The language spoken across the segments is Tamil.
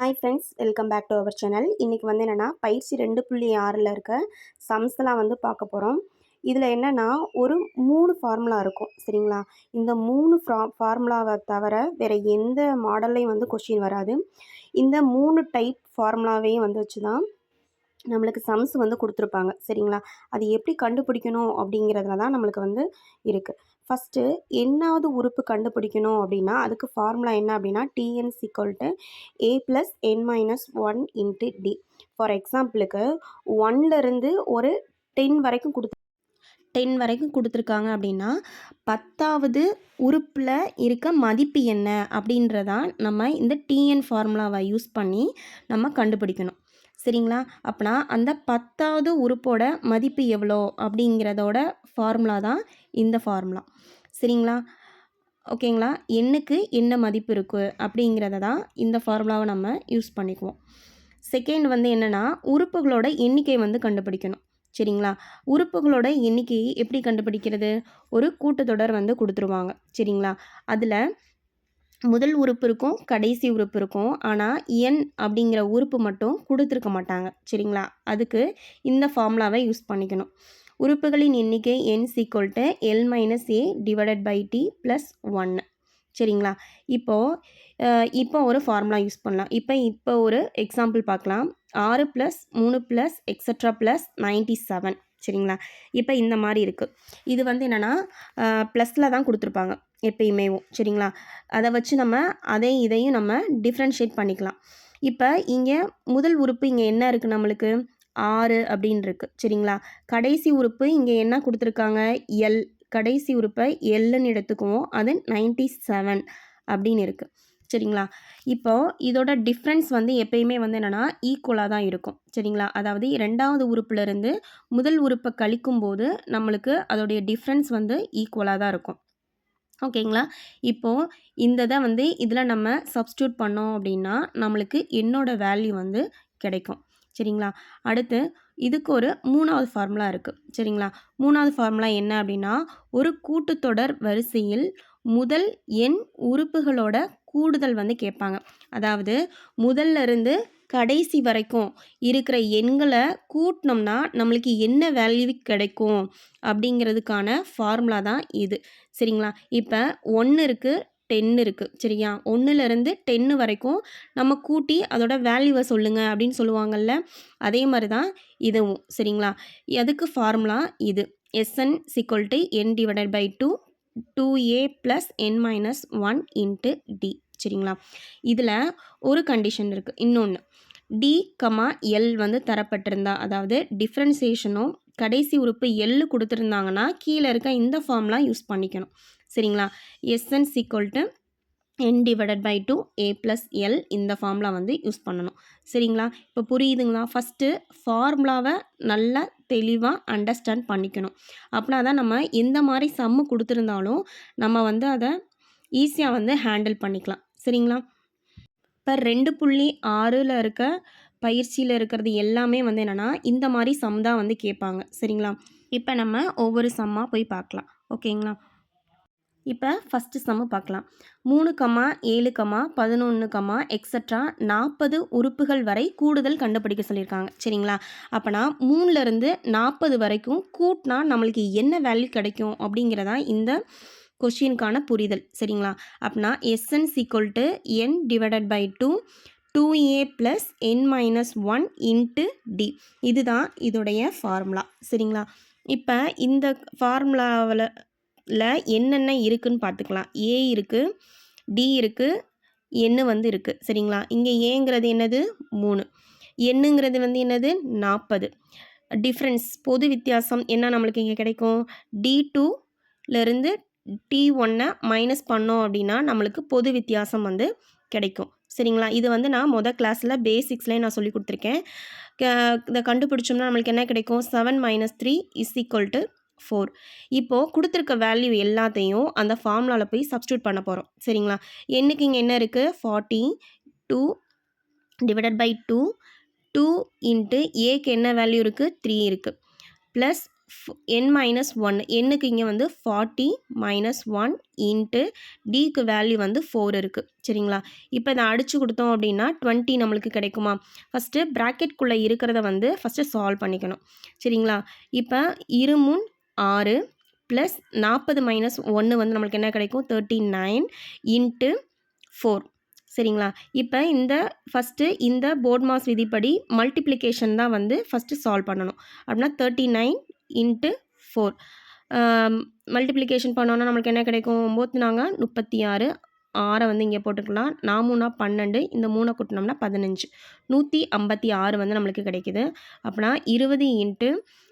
Hi friends, welcome back to our channel. இன்றைக்கி வந்து என்னென்னா பயிற்சி 2.6ல் இருக்க சம்ஸ்லாம் வந்து பார்க்க போகிறோம். இதில் என்னென்னா ஒரு 3 ஃபார்முலா இருக்கும், சரிங்களா? இந்த 3 ஃபார்முலாவை தவிர வேறு எந்த மாடல்லையும் வந்து கொஷின் வராது. இந்த 3 டைப் ஃபார்முலாவையும் வந்து வச்சு தான் நம்மளுக்கு சம்ஸ் வந்து கொடுத்துருப்பாங்க, சரிங்களா? அது எப்படி கண்டுபிடிக்கணும் அப்படிங்கிறதுல தான் நம்மளுக்கு வந்து இருக்குது. ஃபஸ்ட்டு என்னாவது உறுப்பு கண்டுபிடிக்கணும் அப்படின்னா அதுக்கு ஃபார்முலா என்ன அப்படின்னா TN = A + n-1 × D. For எக்ஸாம்பிளுக்கு 1லேருந்து ஒரு 10 வரைக்கும் 10 வரைக்கும் கொடுத்துருக்காங்க அப்படின்னா 10வது உறுப்பில் இருக்க மதிப்பு என்ன அப்படின்றதான் நம்ம இந்த TN ஃபார்முலாவை யூஸ் பண்ணி நம்ம கண்டுபிடிக்கணும், சரிங்களா? அப்போனா அந்த 10வது உறுப்போட மதிப்பு எவ்வளோ அப்படிங்கிறதோட ஃபார்முலா தான் இந்த ஃபார்முலா, சரிங்களா? ஓகேங்களா? எண்ணுக்கு என்ன மதிப்பு இருக்குது அப்படிங்கிறத தான் இந்த ஃபார்முலாவை நம்ம யூஸ் பண்ணிக்குவோம். செகண்ட் வந்து என்னென்னா உறுப்புகளோட எண்ணிக்கை வந்து கண்டுபிடிக்கணும், சரிங்களா? உறுப்புகளோட எண்ணிக்கையை எப்படி கண்டுபிடிக்கிறது? ஒரு கூட்டுத்தொடர் வந்து கொடுத்துருவாங்க, சரிங்களா? அதில் முதல் உறுப்பு இருக்கும், கடைசி உறுப்பு இருக்கும். ஆனால் எண் அப்படிங்கிற உறுப்பு மட்டும் கொடுத்துருக்க மாட்டாங்க, சரிங்களா? அதுக்கு இந்த ஃபார்முலாவை யூஸ் பண்ணிக்கணும். உறுப்புகளின் எண்ணிக்கை n = L - A / T + 1, சரிங்களா? இப்போ ஒரு ஃபார்முலா யூஸ் பண்ணலாம். இப்போ ஒரு எக்ஸாம்பிள் பார்க்கலாம். 6 + 3 + எக்ஸட்ரா + 97, சரிங்களா? இப்போ இந்த மாதிரி இருக்குது. இது வந்து என்னென்னா ப்ளஸில் தான் கொடுத்துருப்பாங்க எப்பயுமேவும், சரிங்களா? அதை வச்சு நம்ம இதையும் நம்ம டிஃப்ரென்ஷியேட் பண்ணிக்கலாம். இப்போ இங்கே முதல் உறுப்பு இங்கே என்ன இருக்குது? நம்மளுக்கு 6 அப்படின்னு இருக்குது, சரிங்களா? கடைசி உறுப்பு இங்கே என்ன கொடுத்துருக்காங்க? L. கடைசி உறுப்பை Lன்னு எடுத்துக்குவோம். அது 97 அப்படின்னு இருக்குது, சரிங்களா? இப்போது இதோட டிஃப்ரென்ஸ் வந்து எப்பயுமே வந்து என்னென்னா ஈக்குவலாக தான் இருக்கும், சரிங்களா? அதாவது 2வது உறுப்புலேருந்து முதல் உறுப்பை கழிக்கும்போது நம்மளுக்கு அதோடைய டிஃப்ரென்ஸ் வந்து ஈக்குவலாக தான் இருக்கும், ஓகேங்களா? இப்போது இந்த இதை வந்து இதில் நம்ம சப்ஸ்டியூட் பண்ணோம் அப்படின்னா நம்மளுக்கு என்னோட வேல்யூ வந்து கிடைக்கும், சரிங்களா? அடுத்து இதுக்கு ஒரு 3வது ஃபார்முலா இருக்குது, சரிங்களா? 3வது ஃபார்முலா என்ன அப்படின்னா ஒரு கூட்டுத்தொடர் வரிசையில் முதல் எண் உறுப்புகளோட கூடுதல் வந்து கேட்பாங்க. அதாவது முதல்ல இருந்து கடைசி வரைக்கும் இருக்கிற எண்களை கூட்டினோம்னா நம்மளுக்கு என்ன வேல்யூ கிடைக்கும் அப்படிங்கிறதுக்கான ஃபார்முலா தான் இது, சரிங்களா? இப்போ 1 இருக்குது, 10 இருக்குது, சரியா? 1லேருந்து 10 வரைக்கும் நம்ம கூட்டி அதோட வேல்யூவை சொல்லுங்கள் அப்படின்னு சொல்லுவாங்கள்ல, அதே மாதிரி தான் இதுவும், சரிங்களா? அதுக்கு ஃபார்முலா இது Sn = n/2 2a + n-1 × D, சரிங்களா? இதில் ஒரு கண்டிஷன் இருக்குது. இன்னொன்று D, L வந்து தரப்பட்டிருந்தா, அதாவது டிஃப்ரென்சியேஷனும் கடைசி உறுப்பு L கொடுத்துருந்தாங்கன்னா கீழே இருக்க இந்த ஃபார்முலா யூஸ் பண்ணிக்கணும், சரிங்களா? Sn = n/2 a + L இந்த ஃபார்முலா வந்து யூஸ் பண்ணணும், சரிங்களா? இப்போ புரியுதுங்களா? ஃபஸ்ட்டு ஃபார்முலாவை நல்லா தெளிவாக அண்டர்ஸ்டாண்ட் பண்ணிக்கணும். அப்படின்னா தான் நம்ம எந்த மாதிரி சம்மு கொடுத்துருந்தாலும் நம்ம வந்து அதை ஈஸியாக வந்து ஹேண்டில் பண்ணிக்கலாம், சரிங்களா? இப்போ 2.6ல் இருக்க பயிற்சியில் இருக்கிறது எல்லாமே வந்து என்னென்னா இந்த மாதிரி சம் தான் வந்து கேட்பாங்க, சரிங்களா? இப்போ நம்ம ஒவ்வொரு சம்மாக போய் பார்க்கலாம், ஓகேங்களா? இப்போ ஃபஸ்ட்டு சம்மு பார்க்கலாம். 3, 7, 11, எக்ஸட்ரா 40 உறுப்புகள் வரை கூடுதல் கண்டுபிடிக்க சொல்லியிருக்காங்க, சரிங்களா? அப்போனா 3லேருந்து 40 வரைக்கும் கூட்டினா நம்மளுக்கு என்ன வேல்யூ கிடைக்கும் அப்படிங்கிறதா இந்த கொஷினுக்கான புரிதல், சரிங்களா? அப்படின்னா Sn = n/2 2a + n-1 × D. இதுதான் இதோடைய ஃபார்முலா, சரிங்களா? இப்போ இந்த ஃபார்முலாவில் என்னென்ன இருக்குதுன்னு பார்த்துக்கலாம். A இருக்குது, D இருக்குது, N வந்து இருக்குது, சரிங்களா? இங்கே ஏங்கிறது என்னது? 3. என்னங்கிறது வந்து என்னது? 40. டிஃப்ரென்ஸ் பொது வித்தியாசம் என்ன நம்மளுக்கு இங்கே கிடைக்கும்? D2லேருந்து T1 மைனஸ் பண்ணோம் அப்படின்னா நம்மளுக்கு பொது வித்தியாசம் வந்து கிடைக்கும், சரிங்களா? இது வந்து நான் கிளாஸில் பேசிக்ஸ்லேயே நான் சொல்லி கொடுத்துருக்கேன். இதை கண்டுபிடிச்சோம்னா நம்மளுக்கு என்ன கிடைக்கும்? 7 - 3 = 4. இப்போது கொடுத்துருக்க வேல்யூ எல்லாத்தையும் அந்த ஃபார்முலாவில் போய் சப்ஸ்டியூட் பண்ண போகிறோம், சரிங்களா? எண்ணுக்கு இங்கே என்ன இருக்குது? 42 / 2 2 × ஏக்கு என்ன வேல்யூ இருக்குது? 3 இருக்குது, ப்ளஸ் n மைனஸ் 1 எண்ணுக்கு இங்கே வந்து 40 மைனஸ் 1 இன்ட்டு டிக்கு வேல்யூ வந்து 4 இருக்குது சரிங்களா. இப்போ இதை அடித்து கொடுத்தோம் அப்படின்னா 20 நம்மளுக்கு கிடைக்குமா. ஃபஸ்ட்டு ப்ராக்கெட்குள்ளே இருக்கிறத வந்து ஃபஸ்ட்டு சால்வ் பண்ணிக்கணும் சரிங்களா. இப்போ இருமுன் 6 ப்ளஸ் 40 மைனஸ் 1 வந்து நம்மளுக்கு என்ன கிடைக்கும் 39 இன்ட்டு 4 சரிங்களா. இப்போ இந்த ஃபஸ்ட்டு இந்த போர்ட் மாஸ் விதிப்படி மல்டிப்ளிகேஷன் தான் வந்து ஃபஸ்ட்டு சால்வ் பண்ணணும். அப்படின்னா 39 இன்ட்டு 4 மல்டிப்ளிகேஷன் பண்ணோன்னா நம்மளுக்கு என்ன கிடைக்கும் 9 நாங்க 36 6 வந்து இங்கே போட்டுக்கலாம். 4 12 இந்த 3 கூட்டினோம்னா 15 156 வந்து நம்மளுக்கு கிடைக்குது. அப்படின்னா 20 இன்ட்டு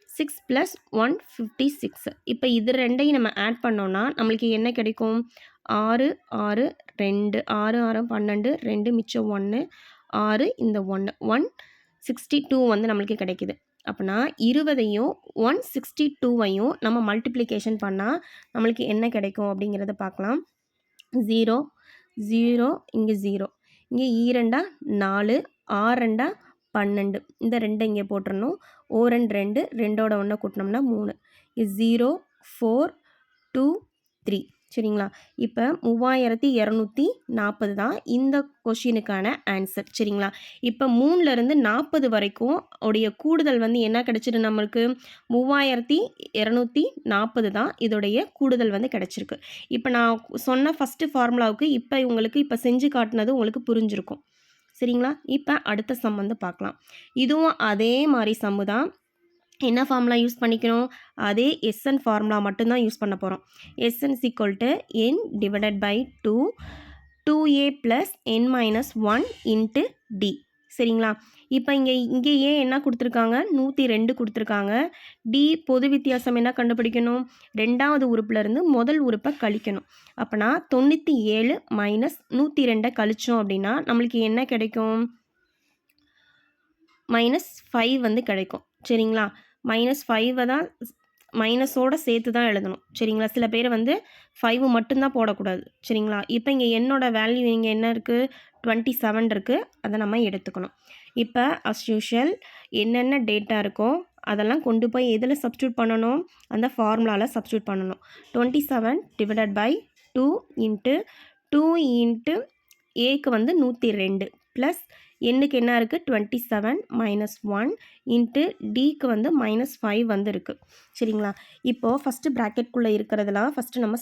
6 ப்ளஸ் 156 இப்போ இது ரெண்டையும் நம்ம ஆட் பண்ணோன்னா நம்மளுக்கு என்ன கிடைக்கும் 6 6 2 6 6 12 2 மிச்சம் 1 6 இந்த 1 162 வந்து நம்மளுக்கு கிடைக்குது. அப்படின்னா 20ஐயும் 162ஐயும் நம்ம மல்டிப்ளிகேஷன் பண்ணால் நம்மளுக்கு என்ன கிடைக்கும் அப்படிங்கிறத பார்க்கலாம். 0 0 இங்கே 0 இங்கே 2 4 6 12 இந்த 2 இங்கே போட்டுடணும். 2 2 2ஓட 1 கூட்டினோம்னா 3 0 4 2 3 சரிங்களா. இப்போ 3240 தான் இந்த கொஷினுக்கான ஆன்சர் சரிங்களா. இப்போ 3லேருந்து 40 வரைக்கும் உடைய கூடுதல் வந்து என்ன கிடச்சிரு நம்மளுக்கு 3240 தான் இதோடைய கூடுதல் வந்து கிடச்சிருக்கு. இப்போ நான் சொன்ன ஃபஸ்ட்டு ஃபார்முலாவுக்கு இப்போ உங்களுக்கு இப்போ செஞ்சு காட்டினது உங்களுக்கு புரிஞ்சிருக்கும் சரிங்களா. இப்போ அடுத்த சம் வந்து பார்க்கலாம். இதுவும் அதே மாதிரி சம்மு தான். என்ன ஃபார்முலா யூஸ் பண்ணிக்கணும் அதே SN ஃபார்முலா மட்டும்தான் யூஸ் பண்ண போகிறோம். SN = n divided by 2a plus n minus 1 into d சரிங்களா. இப்போ இங்கேயே என்ன கொடுத்துருக்காங்க 102 கொடுத்துருக்காங்க. டி பொது வித்தியாசம் என்ன கண்டுபிடிக்கணும் 2வது உறுப்புலேருந்து முதல் உறுப்பை கழிக்கணும். அப்போனா 97 மைனஸ் 102 கழிச்சோம் அப்படின்னா நம்மளுக்கு என்ன கிடைக்கும் -5 வந்து கிடைக்கும் சரிங்களா. -5 தான் மைனஸோடு சேர்த்து தான் எழுதணும் சரிங்களா. சில பேர் வந்து 5 மட்டும்தான் போடக்கூடாது சரிங்களா. இப்போ இங்கே என்னோட வேல்யூ இங்கே என்ன இருக்குது 27 இருக்குது. அதை நம்ம எடுத்துக்கணும். இப்போ அஸ் யூஷுவல் என்னென்ன டேட்டா இருக்கோ அதெல்லாம் கொண்டு போய் எதில் சப்ஸ்டியூட் பண்ணணும் அந்த ஃபார்முலாவில் சப்ஸ்டியூட் பண்ணணும். 27 டிவைடட் பை 2 இன்ட்டு 2 இன்ட்டு ஏக்கு வந்து 102 ப்ளஸ் எண்ணுக்கு என்ன இருக்குது 27 மைனஸ் 1 இன்ட்டு டிக்கு வந்து -5 வந்து இருக்குது சரிங்களா. இப்போது ஃபஸ்ட்டு ப்ராக்கெட்குள்ளே இருக்கிறதெல்லாம் ஃபஸ்ட்டு நம்ம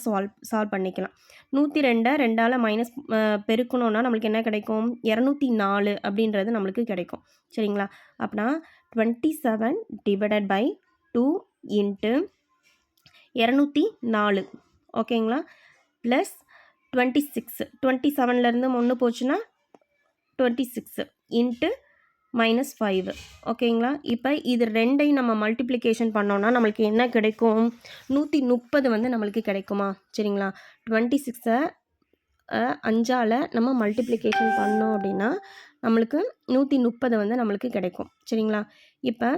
சால்வ் பண்ணிக்கலாம். 102 2ஆல் மைனஸ் பெருக்கணுன்னா நம்மளுக்கு என்ன கிடைக்கும் 204 அப்படின்றது நம்மளுக்கு கிடைக்கும் சரிங்களா. அப்படின்னா 27 டிவைடட் பை 2 இன்ட்டு 204 ஓகேங்களா ப்ளஸ் 26 27லேருந்து 1 போச்சுன்னா 26 இன்ட்டு -5 ஓகேங்களா. இப்போ இது ரெண்டையும் நம்ம மல்டிப்ளிகேஷன் பண்ணோன்னா நம்மளுக்கு என்ன கிடைக்கும் 130 வந்து நம்மளுக்கு கிடைக்குமா சரிங்களா. 26 5ஆல் நம்ம மல்டிப்ளிகேஷன் பண்ணோம் அப்படின்னா நம்மளுக்கு 130 வந்து நம்மளுக்கு கிடைக்கும் சரிங்களா. இப்போ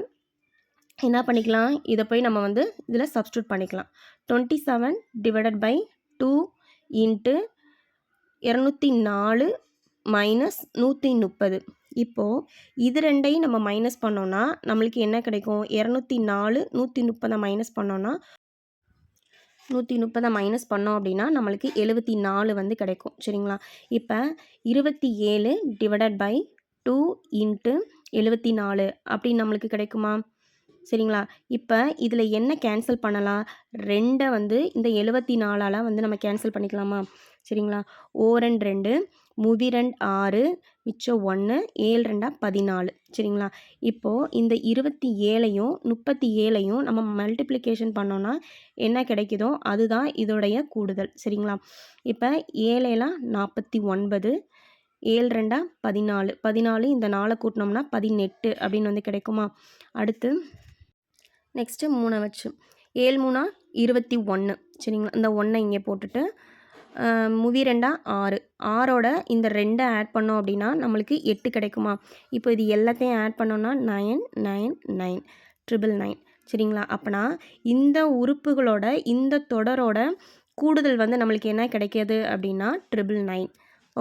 என்ன பண்ணிக்கலாம் இதை போய் நம்ம வந்து இதில் சப்ஸ்டியூட் பண்ணிக்கலாம். 27 டிவைடட் பை 2 இன்ட்டு 204 மைனஸ் 130 இப்போது இது ரெண்டையும் நம்ம மைனஸ் பண்ணோன்னா நம்மளுக்கு என்ன கிடைக்கும் 204 130 மைனஸ் பண்ணோன்னா 130 மைனஸ் பண்ணோம் அப்படின்னா நம்மளுக்கு 74 வந்து கிடைக்கும் சரிங்களா. இப்போ 27 டிவைடட் பை 2 இன்ட்டு 74 அப்படின்னு நம்மளுக்கு கிடைக்குமா சரிங்களா. இப்போ இதில் என்ன கேன்சல் பண்ணலாம் 2 வந்து இந்த 74ஆல் வந்து நம்ம கேன்சல் பண்ணிக்கலாமா சரிங்களா. 2 2 2 6 மிச்சம் 1 7 2 14 சரிங்களா. இப்போது இந்த 27ஐயும் 37ஐயும் நம்ம மல்டிப்ளிகேஷன் பண்ணோன்னா என்ன கிடைக்குதோ அதுதான் இதோடைய கூடுதல் சரிங்களா. இப்போ 7 49 7 2 14 14 இந்த 4 கூட்டினோம்னா 18 அப்படின்னு வந்து கிடைக்குமா. அடுத்து நெக்ஸ்ட்டு 3 வச்சு 7 3 21 சரிங்களா. இந்த 1 இங்கே போட்டுட்டு 2 6 6ஓட இந்த 2 ஆட் பண்ணோம் அப்படின்னா நம்மளுக்கு 8 கிடைக்குமா. இப்போ இது எல்லாத்தையும் ஆட் பண்ணோன்னா 9 9 9 999 சரிங்களா. அப்போனா இந்த உறுப்புகளோட இந்த தொடரோட கூடுதல் வந்து நம்மளுக்கு என்ன கிடைக்கிது அப்படின்னா 999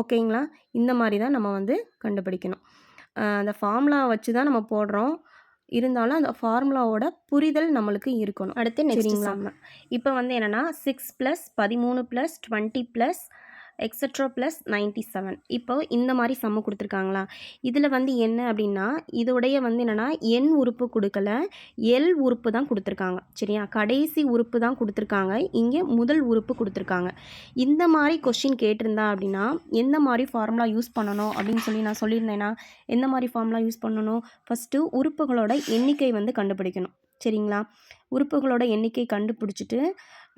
ஓகேங்களா. இந்த மாதிரி தான் நம்ம வந்து கண்டுபிடிக்கணும். அந்த ஃபார்முலா வச்சு தான் நம்ம போடுறோம். இருந்தாலும் அந்த ஃபார்முலாவோட புரிதல் நம்மளுக்கு இருக்கணும். அடுத்து நெக்ஸ்ட் சம். இப்போ வந்து என்னென்னா 6 + 13 + 20 + எக்ஸட்ரா ப்ளஸ் 97. இப்போ இந்த மாதிரி சம்மு கொடுத்துருக்காங்களா? இதில் வந்து என்ன அப்படின்னா இதோடைய வந்து என்னென்னா எண் உறுப்பு கொடுக்கல, எல் உறுப்பு தான் கொடுத்துருக்காங்க. சரியா? கடைசி உறுப்பு தான் கொடுத்துருக்காங்க, இங்கே முதல் உறுப்பு கொடுத்துருக்காங்க. இந்த மாதிரி கொஷின் கேட்டிருந்தா அப்படின்னா எந்த மாதிரி ஃபார்முலா யூஸ் பண்ணணும் அப்படின்னு சொல்லி நான் சொல்லியிருந்தேன்னா எந்த மாதிரி ஃபார்முலா யூஸ் பண்ணணும்? ஃபஸ்ட்டு உறுப்புகளோட எண்ணிக்கை வந்து கண்டுபிடிக்கணும். சரிங்களா? உறுப்புகளோட எண்ணிக்கை கண்டுபிடிச்சிட்டு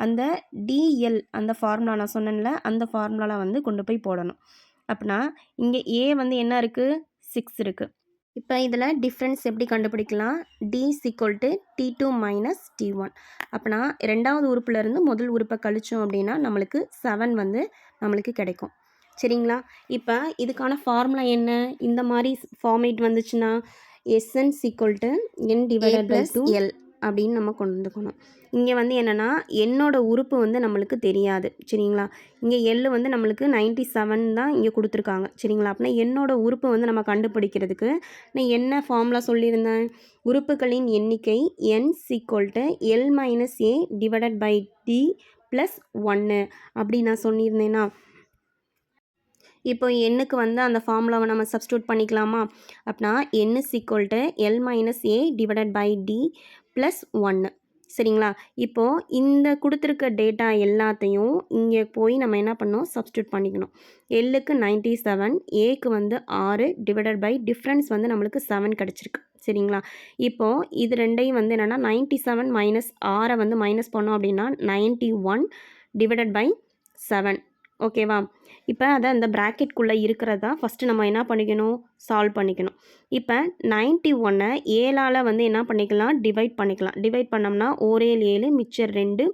அந்த டிஎல் அந்த ஃபார்முலா நான் சொன்னேன்ல அந்த ஃபார்முலாவில் வந்து கொண்டு போய் போடணும். அப்படின்னா இங்கே ஏ வந்து என்ன இருக்குது? 6 இருக்குது. இப்போ இதில் டிஃப்ரென்ஸ் எப்படி கண்டுபிடிக்கலாம்? D = T2 - T1. அப்படின்னா ரெண்டாவது உறுப்புலேருந்து முதல் உறுப்பை கழிச்சோம் அப்படின்னா நம்மளுக்கு 7 வந்து நம்மளுக்கு கிடைக்கும். சரிங்களா? இப்போ இதுக்கான ஃபார்முலா என்ன? இந்த மாதிரி ஃபார்மேட் வந்துச்சுன்னா SN = N/2L அப்படின்னு நம்ம கொண்டு வந்துக்கணும். இங்கே வந்து என்னென்னா என்னோட உறுப்பு வந்து நம்மளுக்கு தெரியாது. சரிங்களா? இங்கே எல் வந்து நம்மளுக்கு 97 தான் இங்கே கொடுத்துருக்காங்க. சரிங்களா? அப்படின்னா என்னோட உறுப்பு வந்து நம்ம கண்டுபிடிக்கிறதுக்கு நான் என்ன ஃபார்முலா சொல்லியிருந்தேன்? உறுப்புகளின் எண்ணிக்கை N = L - A / D + 1 அப்படி நான் சொல்லியிருந்தேன்னா இப்போ எண்ணுக்கு வந்து அந்த ஃபார்முலாவை நம்ம சப்ஸ்டியூட் பண்ணிக்கலாமா? அப்படின்னா N = L - A / D + 1. சரிங்களா? இப்போது இந்த கொடுத்துருக்க டேட்டா எல்லாத்தையும் இங்கே போய் நம்ம என்ன பண்ணோம்? சப்ஸ்டியூட் பண்ணிக்கணும். எல்லுக்கு 97, ஏக்கு வந்து 6 / டிஃப்ரென்ஸ் வந்து நம்மளுக்கு 7 கிடச்சிருக்கு. சரிங்களா? இப்போது இது ரெண்டையும் வந்து என்னென்னா 97 - 6 வந்து மைனஸ் பண்ணோம் அப்படின்னா 91 / 7. ஓகேவா? இப்போ அதை அந்த ப்ராக்கெட்குள்ளே இருக்கிறதா ஃபஸ்ட்டு நம்ம என்ன பண்ணிக்கணும்? சால்வ் பண்ணிக்கணும். இப்போ 91 7ஆல் வந்து என்ன பண்ணிக்கலாம்? டிவைட் பண்ணிக்கலாம். டிவைட் பண்ணோம்னா 1 7 மிச்சம் 2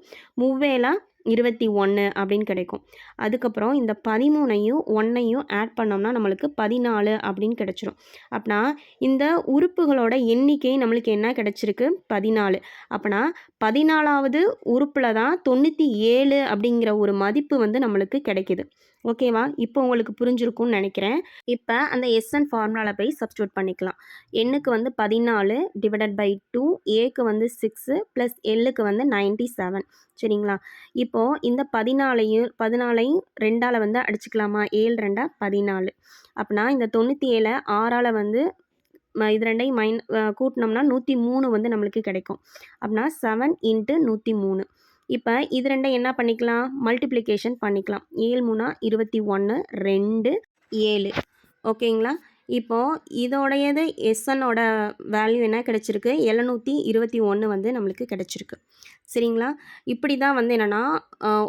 3 21 அப்படின்னு கிடைக்கும். அதுக்கப்புறம் இந்த 13ஐயும் 1ஐயும் ஆட் பண்ணோம்னா நம்மளுக்கு 14 அப்படின்னு கிடச்சிரும். அப்படின்னா இந்த உறுப்புகளோட எண்ணிக்கை நம்மளுக்கு என்ன கிடச்சிருக்கு? 14. அப்படின்னா 14ஆவது உறுப்பில் தான் 97 அப்படிங்கிற ஒரு மதிப்பு வந்து நம்மளுக்கு கிடைக்கிது. ஓகேவா? இப்போ உங்களுக்கு புரிஞ்சிருக்கும்னு நினைக்கிறேன். இப்போ அந்த எஸ்என் ஃபார்முலாவில் போய் சப்ஸ்டியூட் பண்ணிக்கலாம். எண்ணுக்கு வந்து 14 / 2, ஏக்கு வந்து 6 + எல்லுக்கு வந்து 97. சரிங்களா? இப்போது இந்த 14ஐயும் 2ஆல் வந்து அடிச்சுக்கலாமா? 7 2 14. அப்படின்னா இந்த 97 6ஆல் வந்து இது ரெண்டையும் கூட்டினோம்னா 103 வந்து நம்மளுக்கு கிடைக்கும். அப்படின்னா 7 × 103. இப்போ இது ரெண்டையும் என்ன பண்ணிக்கலாம்? மல்டிப்ளிகேஷன் பண்ணிக்கலாம். 7 3 21 2 7. ஓகேங்களா? இப்போது இதோடையது எஸ்என்னோட வேல்யூ என்ன கிடச்சிருக்கு? 721 வந்து நம்மளுக்கு கிடச்சிருக்கு. சரிங்களா? இப்படி தான் வந்து என்னென்னா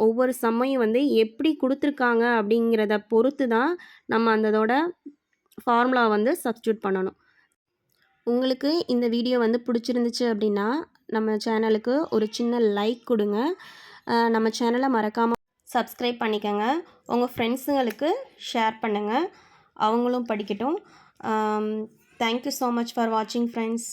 ஒவ்வொரு சம்மையும் வந்து எப்படி கொடுத்துருக்காங்க அப்படிங்கிறத பொறுத்து தான் நம்ம அந்ததோட ஃபார்முலா வந்து சப்ஸ்டியூட் பண்ணணும். உங்களுக்கு இந்த வீடியோ வந்து பிடிச்சிருந்துச்சு அப்படின்னா நம்ம சேனலுக்கு ஒரு சின்ன லைக் கொடுங்க. நம்ம சேனலை மறக்காமல் சப்ஸ்கிரைப் பண்ணிக்கோங்க. உங்கள் ஃப்ரெண்ட்ஸுங்களுக்கு ஷேர் பண்ணுங்கள், அவங்களும் படிக்கட்டும். தேங்க்யூ ஸோ மச் ஃபார் வாட்சிங் ஃப்ரெண்ட்ஸ்.